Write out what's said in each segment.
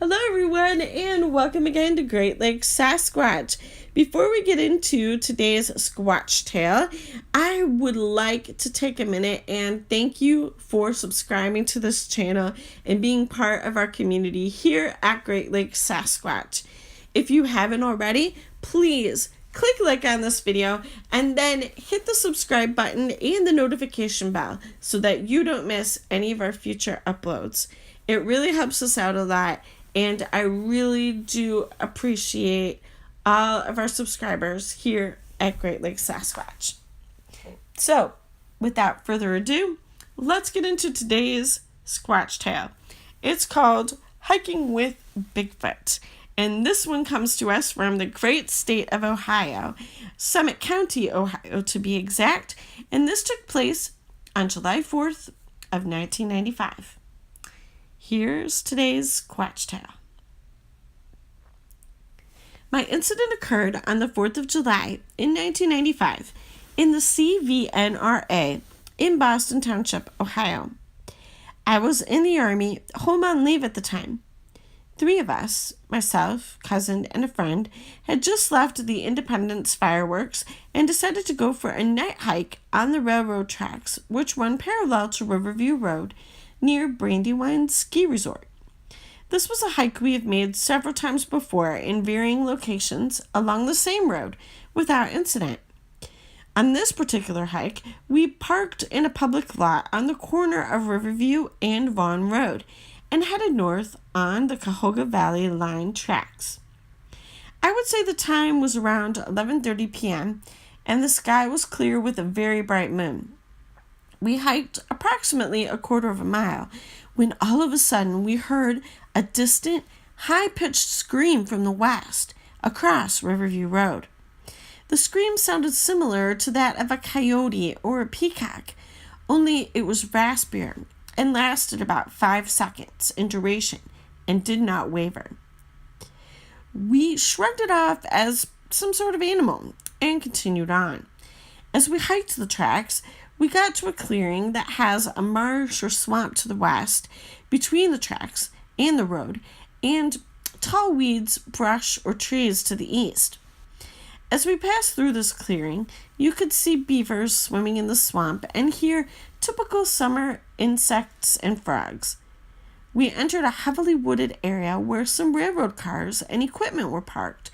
Hello everyone and welcome again to Great Lakes Sasquatch. Before we get into today's Squatchtale, I would like to take a minute and thank you for subscribing to this channel and being part of our community here at Great Lakes Sasquatch. If you haven't already, please click like on this video and then hit the subscribe button and the notification bell so that you don't miss any of our future uploads. It really helps us out a lot. And I really do appreciate all of our subscribers here at Great Lakes Sasquatch. So, without further ado, let's get into today's Squatchtale. It's called Hiking with Bigfoot. And this one comes to us from the great state of Ohio, Summit County, Ohio to be exact. And this took place on July 4th of 1995. Here's today's Squatchtale. My incident occurred on the 4th of July in 1995 in the CVNRA in Boston Township, Ohio. I was in the Army, home on leave at the time. 3 of us, myself, cousin, and a friend, had just left the Independence fireworks and decided to go for a night hike on the railroad tracks, which run parallel to Riverview Road, near Brandywine Ski Resort. This was a hike we have made several times before in varying locations along the same road without incident. On this particular hike, we parked in a public lot on the corner of Riverview and Vaughan Road and headed north on the Cuyahoga Valley Line tracks. I would say the time was around 11:30 p.m. and the sky was clear with a very bright moon. We hiked approximately a quarter of a mile when all of a sudden we heard a distant, high-pitched scream from the west across Riverview Road. The scream sounded similar to that of a coyote or a peacock, only it was raspier and lasted about 5 seconds in duration and did not waver. We shrugged it off as some sort of animal and continued on. As we hiked the tracks, we got to a clearing that has a marsh or swamp to the west between the tracks and the road, and tall weeds, brush, or trees to the east. As we passed through this clearing, you could see beavers swimming in the swamp and hear typical summer insects and frogs. We entered a heavily wooded area where some railroad cars and equipment were parked,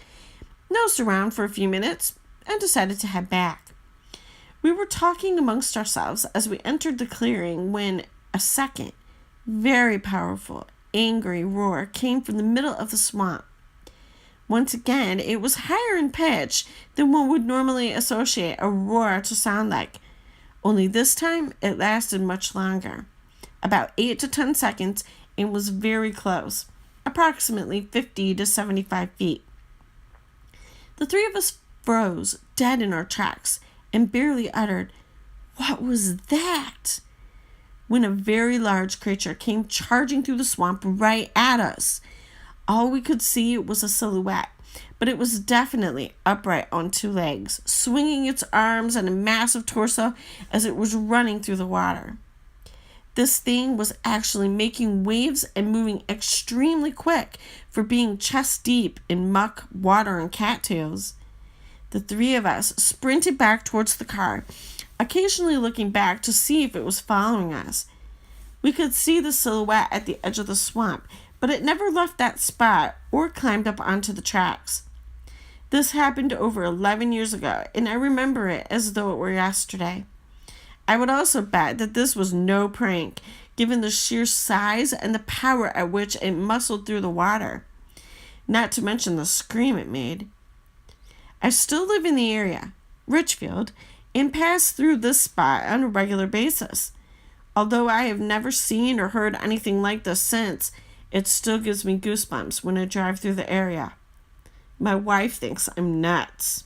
nosed around for a few minutes, and decided to head back. We were talking amongst ourselves as we entered the clearing when a second, very powerful, angry roar came from the middle of the swamp. Once again, it was higher in pitch than one would normally associate a roar to sound like, only this time it lasted much longer, about 8 to 10 seconds, and was very close, approximately 50 to 75 feet. The 3 of us froze dead in our tracks and barely uttered, "What was that?" when a very large creature came charging through the swamp right at us. All we could see was a silhouette, but it was definitely upright on 2 legs, swinging its arms and a massive torso as it was running through the water. This thing was actually making waves and moving extremely quick for being chest deep in muck, water, and cattails. The 3 of us sprinted back towards the car, occasionally looking back to see if it was following us. We could see the silhouette at the edge of the swamp, but it never left that spot or climbed up onto the tracks. This happened over 11 years ago, and I remember it as though it were yesterday. I would also bet that this was no prank, given the sheer size and the power at which it muscled through the water, not to mention the scream it made. I still live in the area, Richfield, and pass through this spot on a regular basis. Although I have never seen or heard anything like this since, it still gives me goosebumps when I drive through the area. My wife thinks I'm nuts.